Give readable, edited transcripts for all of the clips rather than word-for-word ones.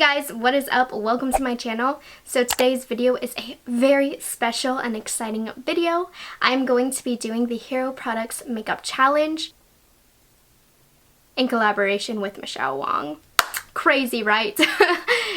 guys, what is up? Welcome to my channel. So today's video is a very special and exciting video. I'm going to be doing the Hero Products Makeup Challenge in collaboration with Michele Wang. Crazy, right?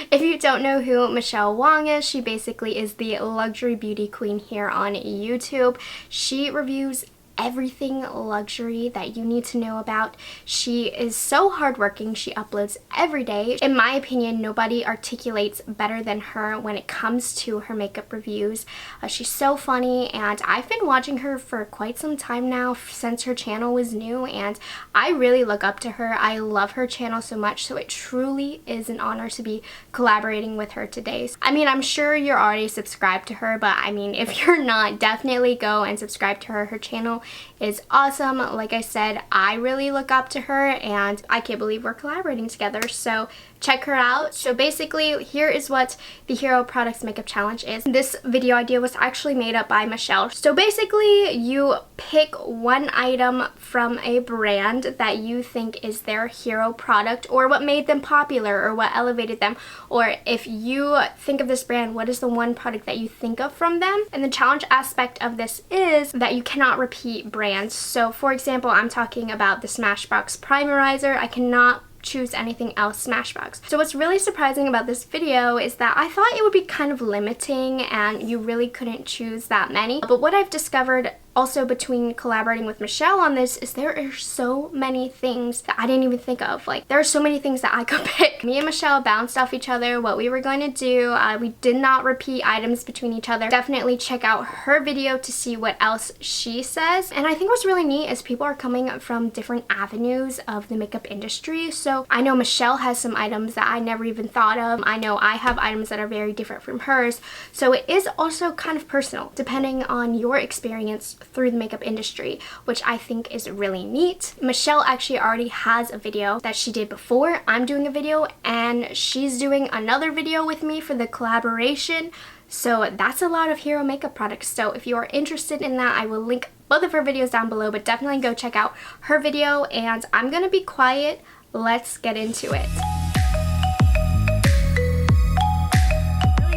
If you don't know who Michele Wang is, she basically is the luxury beauty queen here on YouTube. She reviews everything luxury that you need to know about. She is so hardworking. She uploads every day. In my opinion, nobody articulates better than her when it comes to her makeup reviews. She's so funny, and I've been watching her for quite some time now, since her channel was new, and I really look up to her. I love her channel so much, so it truly is an honor to be collaborating with her today. I mean, I'm sure you're already subscribed to her, but I mean, if you're not, definitely go and subscribe to her. Her channel is awesome. Like I said, I really look up to her, and I can't believe we're collaborating together, so check her out. So basically, here is what the Hero Products Makeup Challenge is. This video idea was actually made up by Michele. So basically, you pick one item from a brand that you think is their hero product, or what made them popular, or what elevated them, or if you think of this brand, what is the one product that you think of from them? And the challenge aspect of this is that you cannot repeat brands. So for example, I'm talking about the Smashbox Primerizer. I cannot choose anything else Smashbox. So what's really surprising about this video is that I thought it would be kind of limiting and you really couldn't choose that many. But what I've discovered also between collaborating with Michele on this is there are so many things that I didn't even think of. Like, there are so many things that I could pick. Me and Michele bounced off each other what we were going to do. We did not repeat items between each other. Definitely check out her video to see what else she says. And I think what's really neat is people are coming from different avenues of the makeup industry. So I know Michele has some items that I never even thought of. I know I have items that are very different from hers. So it is also kind of personal depending on your experience through the makeup industry, which I think is really neat. Michele actually already has a video that she did before. I'm doing a video, and she's doing another video with me for the collaboration. So that's a lot of hero makeup products. So if you are interested in that, I will link both of her videos down below, but definitely go check out her video. And I'm gonna be quiet. Let's get into it.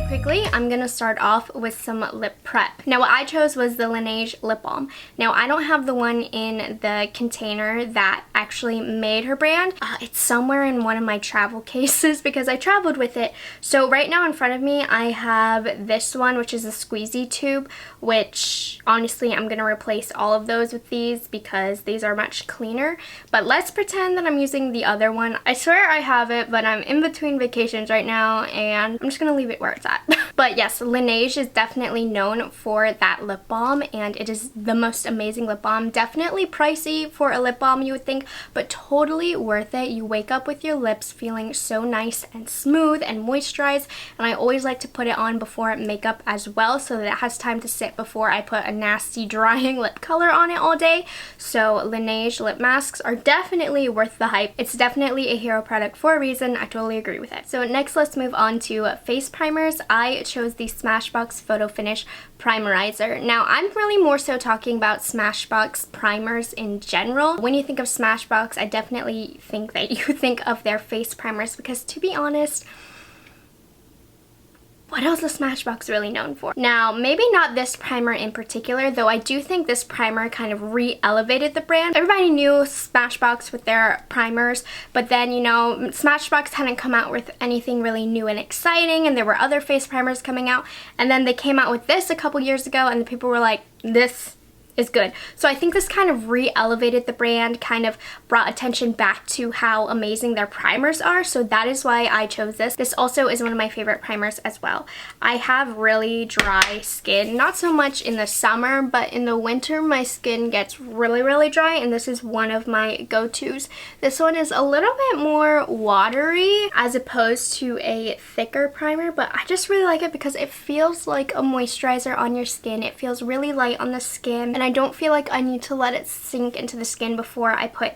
Quickly, I'm gonna start off with some lip prep. Now what I chose was the Laneige lip balm. Now I don't have the one in the container that actually made her brand. It's somewhere in one of my travel cases because I traveled with it. So right now in front of me I have this one, which is a squeezy tube, which honestly I'm gonna replace all of those with these because these are much cleaner. But let's pretend that I'm using the other one. I swear I have it, but I'm in between vacations right now and I'm just gonna leave it where it's at. But yes, Laneige is definitely known for that lip balm, and it is the most amazing lip balm. Definitely pricey for a lip balm, you would think, but totally worth it. You wake up with your lips feeling so nice and smooth and moisturized, and I always like to put it on before makeup as well so that it has time to sit before I put a nasty drying lip color on it all day. So Laneige lip masks are definitely worth the hype. It's definitely a hero product for a reason. I totally agree with it. So next, let's move on to face primers. I chose the Smashbox Photo Finish Primerizer. Now, I'm really more so talking about Smashbox primers in general. When you think of Smashbox, I definitely think that you think of their face primers because, to be honest, what else is Smashbox really known for? Now, maybe not this primer in particular, though I do think this primer kind of re-elevated the brand. Everybody knew Smashbox with their primers, but then, you know, Smashbox hadn't come out with anything really new and exciting, and there were other face primers coming out, and then they came out with this a couple years ago, and the people were like, this is good. So I think this kind of re-elevated the brand, kind of brought attention back to how amazing their primers are, so that is why I chose this. This also is one of my favorite primers as well. I have really dry skin, not so much in the summer, but in the winter my skin gets really dry, and this is one of my go-tos. This one is a little bit more watery as opposed to a thicker primer, but I just really like it because it feels like a moisturizer on your skin. It feels really light on the skin, and I don't feel like I need to let it sink into the skin before I put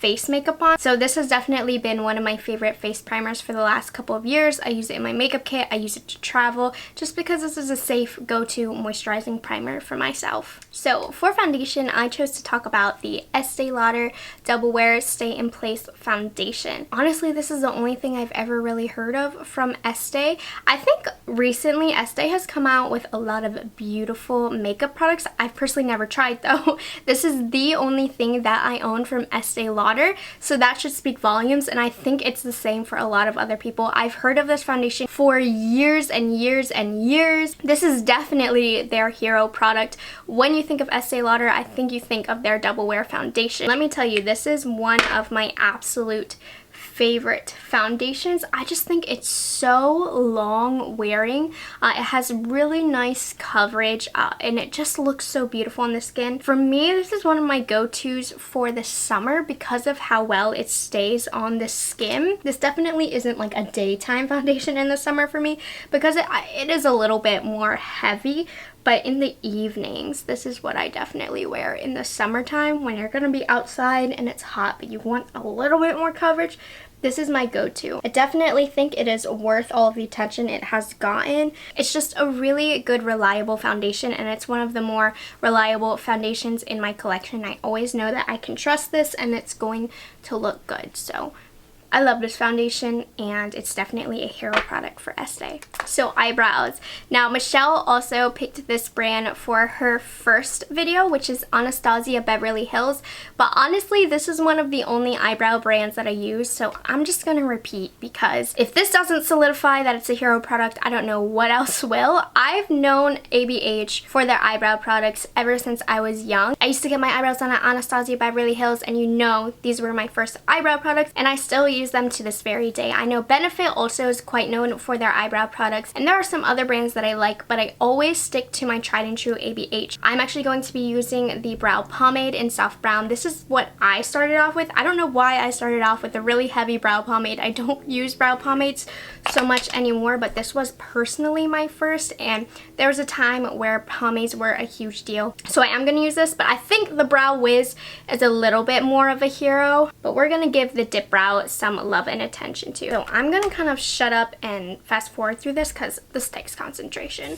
face makeup on. So this has definitely been one of my favorite face primers for the last couple of years. I use it in my makeup kit. I use it to travel just because this is a safe go-to moisturizing primer for myself. So for foundation, I chose to talk about the Estee Lauder Double Wear Stay in Place foundation. Honestly, this is the only thing I've ever really heard of from Estee. I think recently Estee has come out with a lot of beautiful makeup products. I've personally never tried though. This is the only thing that I own from Estee Lauder, so that should speak volumes, and I think it's the same for a lot of other people. I've heard of this foundation for years and years and years. This is definitely their hero product. When you think of Estee Lauder, I think you think of their Double Wear foundation. Let me tell you, this is one of my absolute favorite foundations. I just think it's so long wearing. It has really nice coverage and it just looks so beautiful on the skin. For me, this is one of my go-tos for the summer because of how well it stays on the skin. This definitely isn't like a daytime foundation in the summer for me because it is a little bit more heavy. But in the evenings, this is what I definitely wear in the summertime when you're going to be outside and it's hot, but you want a little bit more coverage. This is my go-to. I definitely think it is worth all of the attention it has gotten. It's just a really good, reliable foundation, and it's one of the more reliable foundations in my collection. I always know that I can trust this and it's going to look good. So I love this foundation, and it's definitely a hero product for Estee. So eyebrows. Now Michelle also picked this brand for her first video, which is Anastasia Beverly Hills. But honestly, this is one of the only eyebrow brands that I use, so I'm just gonna repeat because if this doesn't solidify that it's a hero product, I don't know what else will. I've known ABH for their eyebrow products ever since I was young. I used to get my eyebrows done at Anastasia Beverly Hills, and you know these were my first eyebrow products, and I still use them to this very day. I know Benefit also is quite known for their eyebrow products, and there are some other brands that I like, but I always stick to my tried and true ABH. I'm actually going to be using the brow pomade in soft brown. This is what I started off with. I don't know why I started off with a really heavy brow pomade. I don't use brow pomades so much anymore, but this was personally my first, and there was a time where pomades were a huge deal. So I am going to use this, but I think the Brow Wiz is a little bit more of a hero, but we're going to give the Dipbrow some love and attention to. So I'm going to kind of shut up and fast forward through this because this takes concentration.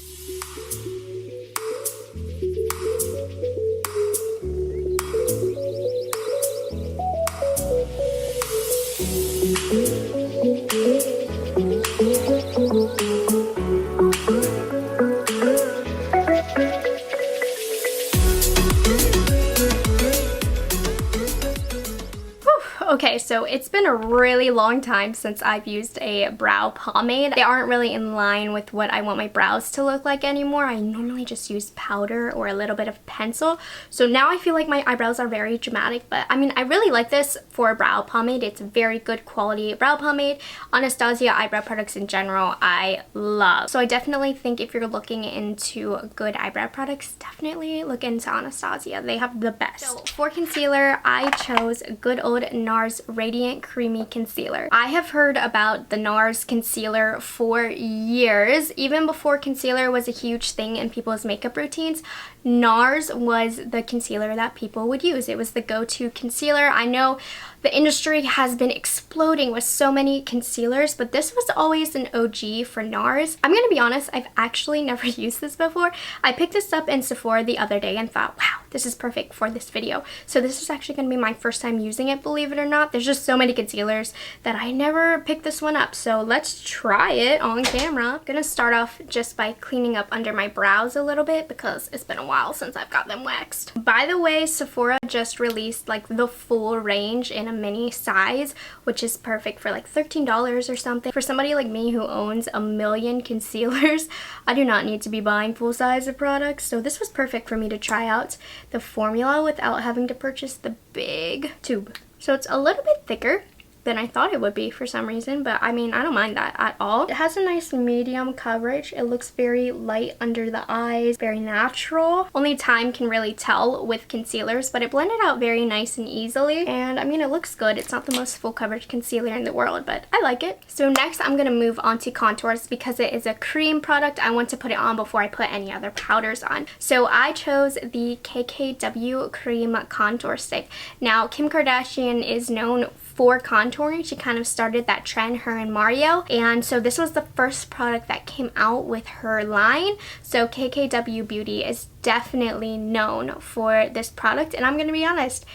Okay, so it's been a really long time since I've used a brow pomade. They aren't really in line with what I want my brows to look like anymore. I normally just use powder or a little bit of pencil. So now I feel like my eyebrows are very dramatic, but I mean, I really like this for a brow pomade. It's a very good quality brow pomade. Anastasia eyebrow products in general, I love. So I definitely think if you're looking into good eyebrow products, definitely look into Anastasia. They have the best. So for concealer, I chose good old Nars Radiant Creamy Concealer. I have heard about the Nars concealer for years. Even before concealer was a huge thing in people's makeup routines, Nars was the concealer that people would use. It was the go-to concealer. I know the industry has been exploding with so many concealers, but this was always an OG for Nars. I'm gonna be honest, I've actually never used this before. I picked this up in Sephora the other day and thought, wow, this is perfect for this video. So this is actually gonna be my first time using it, believe it or not. There's just so many concealers that I never picked this one up. So let's try it on camera. I'm gonna start off just by cleaning up under my brows a little bit because it's been a while since I've got them waxed. By the way, Sephora just released like the full range in a mini size, which is perfect for like $13 or something. For somebody like me who owns a million concealers, I do not need to be buying full size of products, so this was perfect for me to try out the formula without having to purchase the big tube. So it's a little bit thicker than I thought it would be for some reason, but I mean, I don't mind that at all. It has a nice medium coverage. It looks very light under the eyes, very natural. Only time can really tell with concealers, but it blended out very nice and easily. And I mean, it looks good. It's not the most full coverage concealer in the world, but I like it. So next I'm gonna move on to contours because it is a cream product. I want to put it on before I put any other powders on. So I chose the KKW Cream Contour Stick. Now, Kim Kardashian is known for contouring. She kind of started that trend, her and Mario, and so this was the first product that came out with her line. So KKW Beauty is definitely known for this product, and I'm gonna be honest,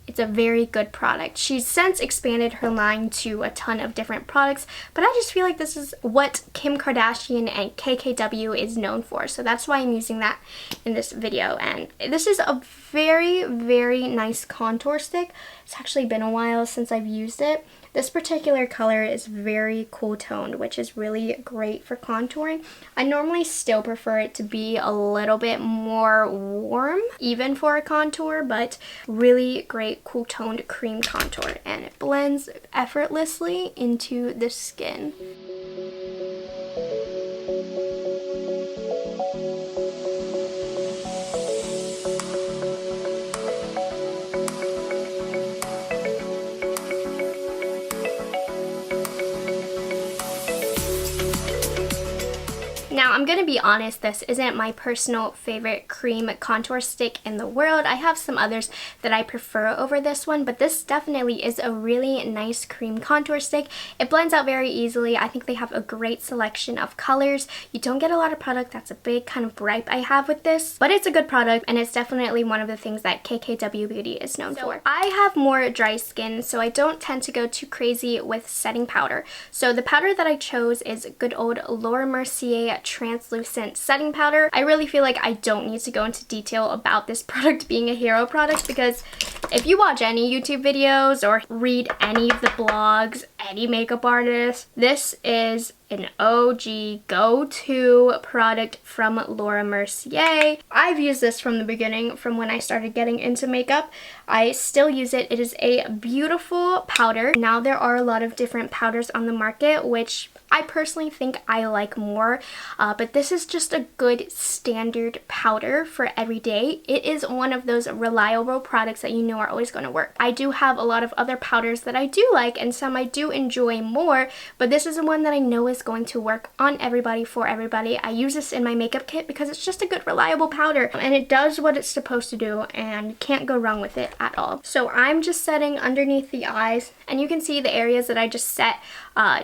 it's a very good product. She's since expanded her line to a ton of different products, but I just feel like this is what Kim Kardashian and KKW is known for. So that's why I'm using that in this video. And this is a very, very nice contour stick. It's actually been a while since I've used it. This particular color is very cool toned, which is really great for contouring. I normally still prefer it to be a little bit more warm, even for a contour, but really great cool toned cream contour, and it blends effortlessly into the skin. Now, I'm gonna be honest, this isn't my personal favorite cream contour stick in the world. I have some others that I prefer over this one, but this definitely is a really nice cream contour stick. It blends out very easily. I think they have a great selection of colors. You don't get a lot of product. That's a big kind of gripe I have with this, but it's a good product, and it's definitely one of the things that KKW Beauty is known for. I have more dry skin, so I don't tend to go too crazy with setting powder. So the powder that I chose is good old Laura Mercier translucent setting powder. I really feel like I don't need to go into detail about this product being a hero product, because if you watch any YouTube videos or read any of the blogs, any makeup artist, this is an OG go-to product from Laura Mercier. I've used this from the beginning, from when I started getting into makeup. I still use it. It is a beautiful powder. Now there are a lot of different powders on the market, which I personally think I like more, but this is just a good standard powder for every day. It is one of those reliable products that you know are always going to work. I do have a lot of other powders that I do like, and some I do enjoy more, but this is the one that I know is going to work on everybody, for everybody. I use this in my makeup kit because it's just a good reliable powder, and it does what it's supposed to do, and you can't go wrong with it at all. So I'm just setting underneath the eyes, and you can see the areas that I just set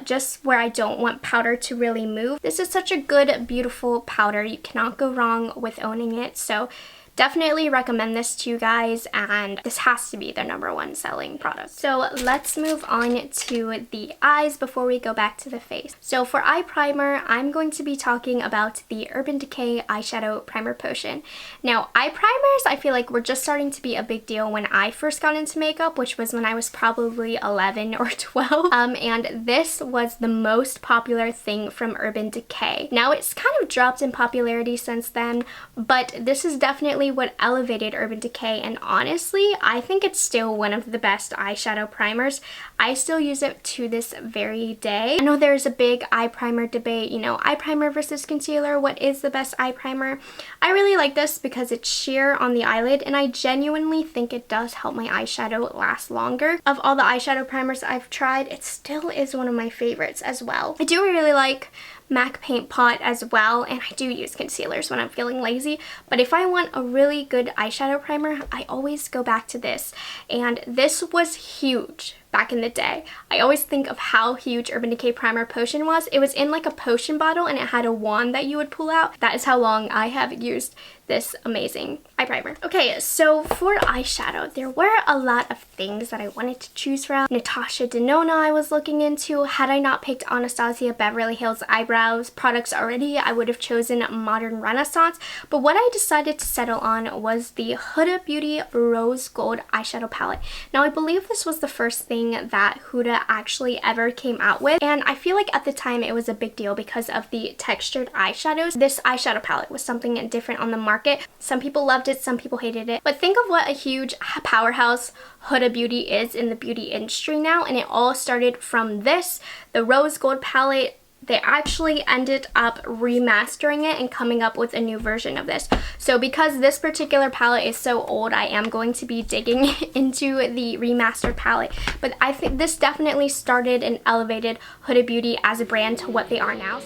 just where I don't want powder to really move. This is such a good, beautiful powder. You cannot go wrong with owning it. So definitely recommend this to you guys, and this has to be their #1 selling product. So let's move on to the eyes before we go back to the face. So for eye primer, I'm going to be talking about the Urban Decay Eyeshadow Primer Potion. Now, eye primers, I feel like were just starting to be a big deal when I first got into makeup, which was when I was probably 11 or 12. And this was the most popular thing from Urban Decay. Now, it's kind of dropped in popularity since then, but this is definitely what elevated Urban Decay, and honestly, I think it's still one of the best eyeshadow primers. I still use it to this very day. I know there's a big eye primer debate, you know, eye primer versus concealer, what is the best eye primer? I really like this because it's sheer on the eyelid, and I genuinely think it does help my eyeshadow last longer. Of all the eyeshadow primers I've tried, it still is one of my favorites as well. I do really like MAC Paint Pot as well, and I do use concealers when I'm feeling lazy, but if I want a really good eyeshadow primer, I always go back to this, and this was huge back in the day. I always think of how huge Urban Decay Primer Potion was. It was in like a potion bottle, and it had a wand that you would pull out. That is how long I have used this amazing eye primer. Okay, so for eyeshadow, there were a lot of things that I wanted to choose from. Natasha Denona I was looking into. Had I not picked Anastasia Beverly Hills eyebrows products already, I would have chosen Modern Renaissance, but what I decided to settle on was the Huda Beauty Rose Gold eyeshadow palette. Now, I believe this was the first thing thing that Huda actually ever came out with, and I feel like at the time it was a big deal because of the textured eyeshadows. This eyeshadow palette was something different on the market. Some people loved it, some people hated it, but think of what a huge powerhouse Huda Beauty is in the beauty industry now, and it all started from this, the rose gold palette. They actually ended up remastering it and coming up with a new version of this. So because this particular palette is so old, I am going to be digging into the remastered palette. But I think this definitely started and elevated Huda Beauty as a brand to what they are now.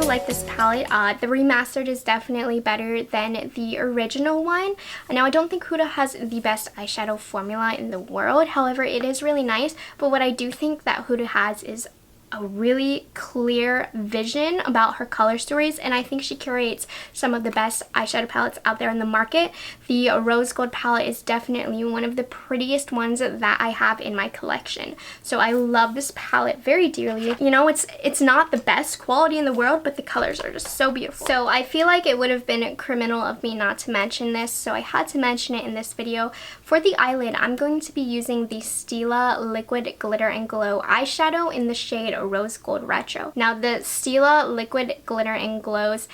Like this palette. The remastered is definitely better than the original one. Now I don't think Huda has the best eyeshadow formula in the world, however it is really nice, but what I do think that Huda has is a really clear vision about her color stories, and I think she curates some of the best eyeshadow palettes out there in the market. The rose gold palette is definitely one of the prettiest ones that I have in my collection, so I love this palette very dearly. You know, it's not the best quality in the world, but the colors are just so beautiful. So I feel like it would have been criminal of me not to mention this, so I had to mention it in this video. For the eyelid, I'm going to be using the Stila Liquid Glitter and Glow eyeshadow in the shade Rose Gold Retro. Now the Stila Liquid Glitter and Glows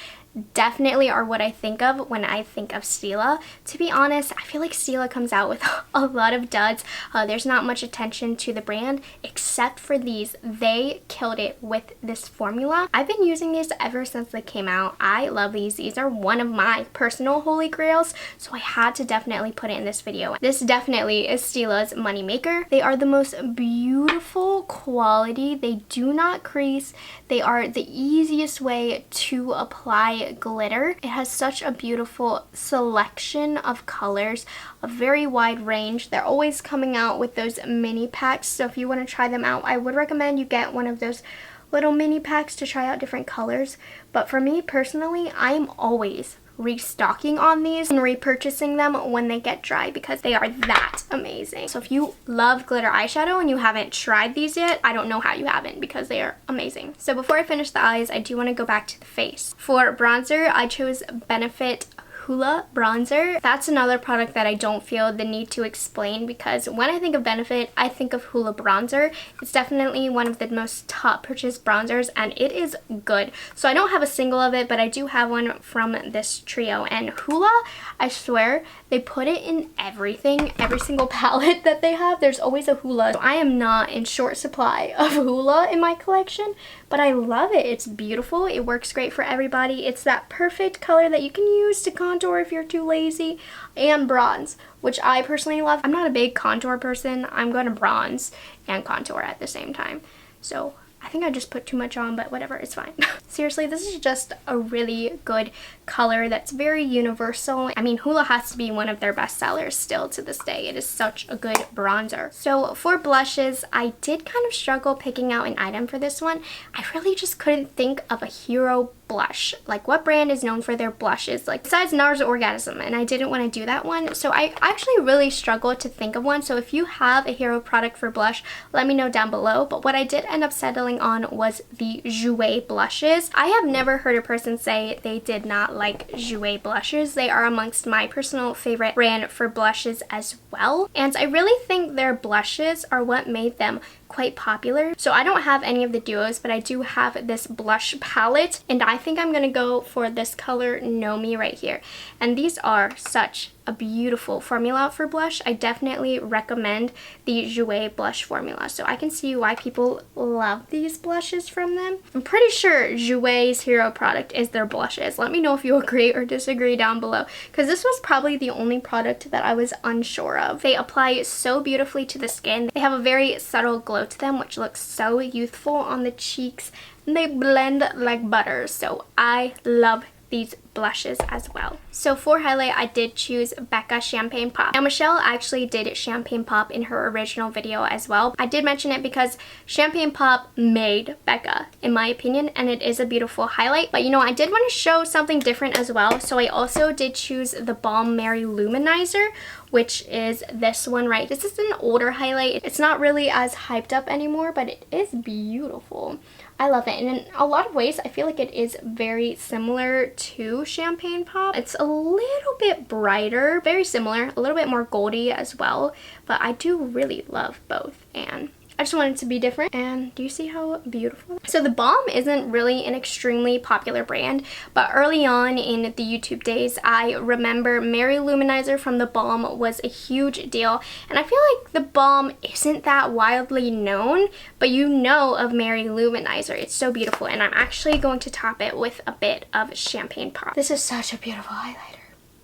definitely are what I think of when I think of Stila. To be honest, I feel like Stila comes out with a lot of duds. There's not much attention to the brand except for these. They killed it with this formula. I've been using these ever since they came out. I love these. These are one of my personal holy grails, so I had to definitely put it in this video. This definitely is Stila's moneymaker. They are the most beautiful quality. They do not crease. They are the easiest way to apply glitter. It has such a beautiful selection of colors, a very wide range. They're always coming out with those mini packs, so if you want to try them out, I would recommend you get one of those little mini packs to try out different colors. But for me personally, I am always restocking on these and repurchasing them when they get dry because they are that amazing. So if you love glitter eyeshadow and you haven't tried these yet, I don't know how you haven't because they are amazing. So before I finish the eyes, I do want to go back to the face. For bronzer, I chose Benefit Hoola bronzer. That's another product that I don't feel the need to explain because when I think of Benefit, I think of Hoola bronzer. It's definitely one of the most top purchased bronzers and it is good. So I don't have a single of it, but I do have one from this trio, and Hoola, I swear, they put it in everything. Every single palette that they have, there's always a Hoola. So I am not in short supply of Hoola in my collection, but I love it. It's beautiful. It works great for everybody. It's that perfect color that you can use to contour if you're too lazy, and bronze, which I personally love. I'm not a big contour person. I'm going to bronze and contour at the same time. So I think I just put too much on, but whatever, it's fine. Seriously, this is just a really good color that's very universal. I mean, Hoola has to be one of their best sellers still to this day. It is such a good bronzer. So for blushes, I did kind of struggle picking out an item for this one. I really just couldn't think of a hero blush. Like, what brand is known for their blushes? Like, besides Nars Orgasm, and I didn't want to do that one. So I actually really struggled to think of one. So if you have a hero product for blush, let me know down below. But what I did end up settling on was the Jouer blushes. I have never heard a person say they did not like Jouer blushes. They are amongst my personal favorite brand for blushes as well. And I really think their blushes are what made them quite popular. So I don't have any of the duos, but I do have this blush palette, and I think I'm gonna go for this color Know Me right here. And these are such a beautiful formula for blush. I definitely recommend the Jouer blush formula. So I can see why people love these blushes from them. I'm pretty sure Jouer's hero product is their blushes. Let me know if you agree or disagree down below, because this was probably the only product that I was unsure of. They apply so beautifully to the skin. They have a very subtle glow to them, which looks so youthful on the cheeks, and they blend like butter. So I love these blushes as well. So for highlight, I did choose Becca Champagne Pop. Now Michelle actually did Champagne Pop in her original video as well. I did mention it because Champagne Pop made Becca, in my opinion, and it is a beautiful highlight. But you know, I did want to show something different as well. So I also did choose the Balm Mary Luminizer, which is this one, right? This is an older highlight. It's not really as hyped up anymore, but it is beautiful. I love it, and in a lot of ways I feel like it is very similar to Champagne Pop. It's a little bit brighter, very similar, a little bit more goldy as well, but I do really love both, and I just wanted it to be different. And do you see how beautiful? So the Balm isn't really an extremely popular brand, but early on in the YouTube days, I remember Mary Luminizer from the Balm was a huge deal, and I feel like the Balm isn't that widely known, but you know of Mary Luminizer. It's so beautiful, and I'm actually going to top it with a bit of Champagne Pop. This is such a beautiful highlighter.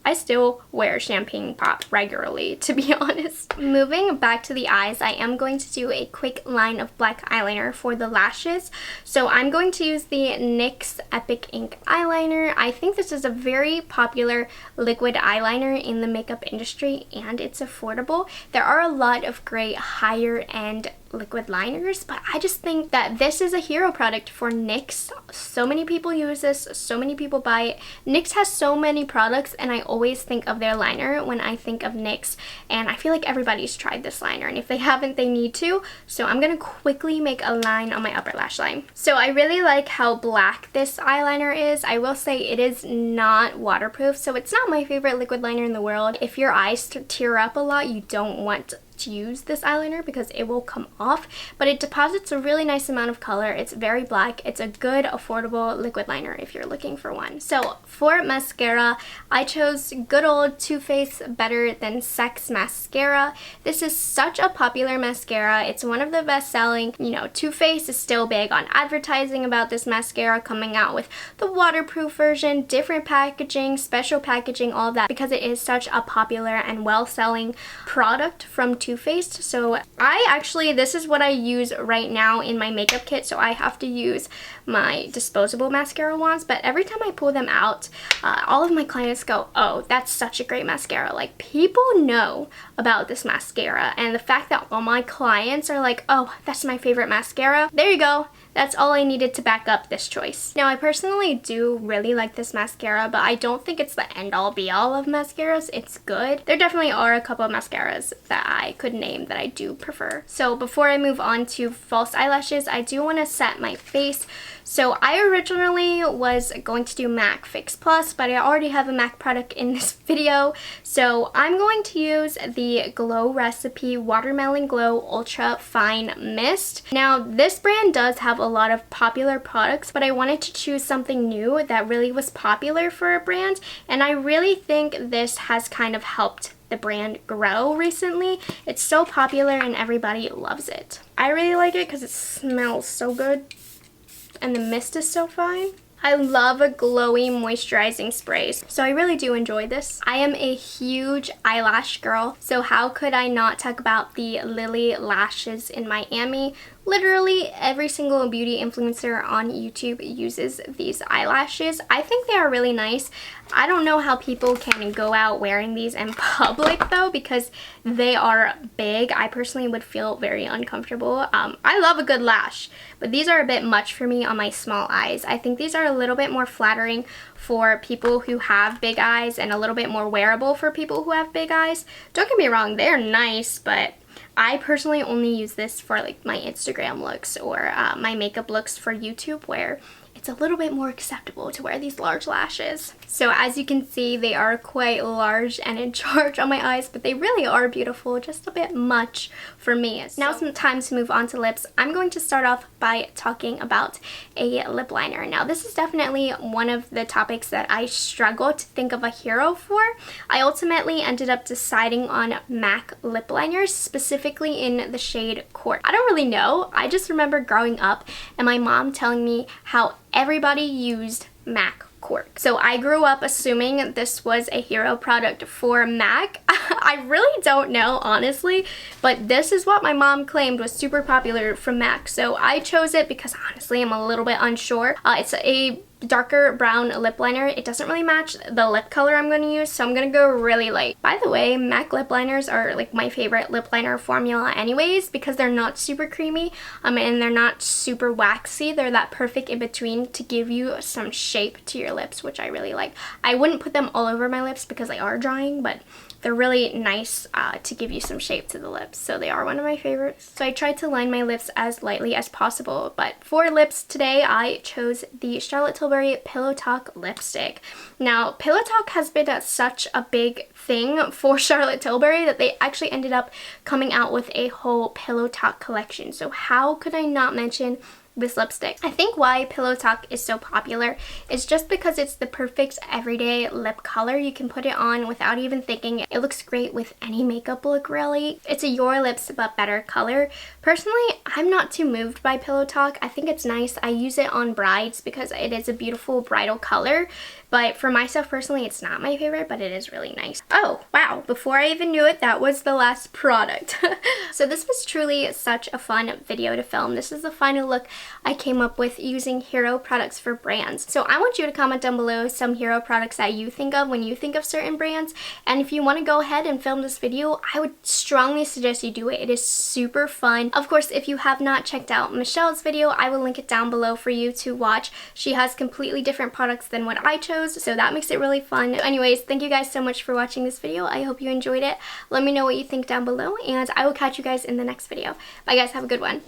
I still wear Champagne Pop regularly, to be honest. Moving back to the eyes, I am going to do a quick line of black eyeliner for the lashes. So I'm going to use the NYX Epic Ink Eyeliner. I think this is a very popular liquid eyeliner in the makeup industry, and it's affordable. There are a lot of great higher end liquid liners, but I just think that this is a hero product for NYX. So many people use this, so many people buy it. NYX has so many products, and I always think of their liner when I think of NYX, and I feel like everybody's tried this liner, and if they haven't, they need to. So I'm gonna quickly make a line on my upper lash line. So I really like how black this eyeliner is. I will say it is not waterproof, so it's not my favorite liquid liner in the world. If your eyes tear up a lot, you don't want to use this eyeliner because it will come off, but it deposits a really nice amount of color. It's very black. It's a good affordable liquid liner if you're looking for one. So for mascara, I chose good old Too Faced Better Than Sex mascara. This is such a popular mascara. It's one of the best selling. You know, Too Faced is still big on advertising about this mascara, coming out with the waterproof version, different packaging, special packaging, all of that, because it is such a popular and well-selling product from Too Faced. So this is what I use right now in my makeup kit, so I have to use my disposable mascara wands, but every time I pull them out, all of my clients go, oh, that's such a great mascara. Like, people know about this mascara, and the fact that all my clients are like, oh, that's my favorite mascara, there you go. That's all I needed to back up this choice. Now, I personally do really like this mascara, but I don't think it's the end-all be-all of mascaras. It's good. There definitely are a couple of mascaras that I could name that I do prefer. So before I move on to false eyelashes, I do want to set my face. So I originally was going to do MAC Fix Plus, but I already have a MAC product in this video. So I'm going to use the Glow Recipe Watermelon Glow Ultra Fine Mist. Now, this brand does have a lot of popular products, but I wanted to choose something new that really was popular for a brand, and I really think this has kind of helped the brand grow recently. It's so popular and everybody loves it. I really like it because it smells so good, and the mist is so fine. I love glowy moisturizing sprays, so I really do enjoy this. I am a huge eyelash girl, so how could I not talk about the Lily Lashes in Miami? Literally every single beauty influencer on YouTube uses these eyelashes. I think they are really nice. I don't know how people can go out wearing these in public though, because they are big. I personally would feel very uncomfortable. I love a good lash, but these are a bit much for me on my small eyes. I think these are a little bit more flattering for people who have big eyes and a little bit more wearable for people who have big eyes. Don't get me wrong, they're nice, but I personally only use this for like my Instagram looks or my makeup looks for YouTube, where it's a little bit more acceptable to wear these large lashes. So as you can see, they are quite large and in charge on my eyes, but they really are beautiful, just a bit much for me. Now it's time to move on to lips. I'm going to start off by talking about a lip liner. Now this is definitely one of the topics that I struggle to think of a hero for. I ultimately ended up deciding on MAC lip liners, specifically in the shade Court. I don't really know, I just remember growing up and my mom telling me how everybody used MAC Cork. So I grew up assuming this was a hero product for MAC. I really don't know, honestly, but this is what my mom claimed was super popular from MAC. So I chose it because honestly I'm a little bit unsure. It's a darker brown lip liner. It doesn't really match the lip color I'm going to use, so I'm going to go really light. By the way, MAC lip liners are like my favorite lip liner formula anyways, because they're not super creamy and they're not super waxy. They're that perfect in between to give you some shape to your lips, which I really like. I wouldn't put them all over my lips because they are drying, but they're really nice to give you some shape to the lips, so they are one of my favorites. So I tried to line my lips as lightly as possible, but for lips today I chose the Charlotte Tilbury Pillow Talk lipstick. Now, Pillow Talk has been such a big thing for Charlotte Tilbury that they actually ended up coming out with a whole Pillow Talk collection. So how could I not mention this lipstick? I think why Pillow Talk is so popular is just because it's the perfect everyday lip color. You can put it on without even thinking. It looks great with any makeup look, really. It's a Your Lips but better color. Personally, I'm not too moved by Pillow Talk. I think it's nice. I use it on brides because it is a beautiful bridal color. But for myself personally, it's not my favorite, but it is really nice. Oh, wow. Before I even knew it, that was the last product. So this was truly such a fun video to film. This is the final look I came up with using hero products for brands. So I want you to comment down below some hero products that you think of when you think of certain brands. And if you want to go ahead and film this video, I would strongly suggest you do it. It is super fun. Of course, if you have not checked out Michelle's video, I will link it down below for you to watch. She has completely different products than what I chose, so that makes it really fun. Anyways, thank you guys so much for watching this video. I hope you enjoyed it. Let me know what you think down below, and I will catch you guys in the next video. Bye guys, have a good one.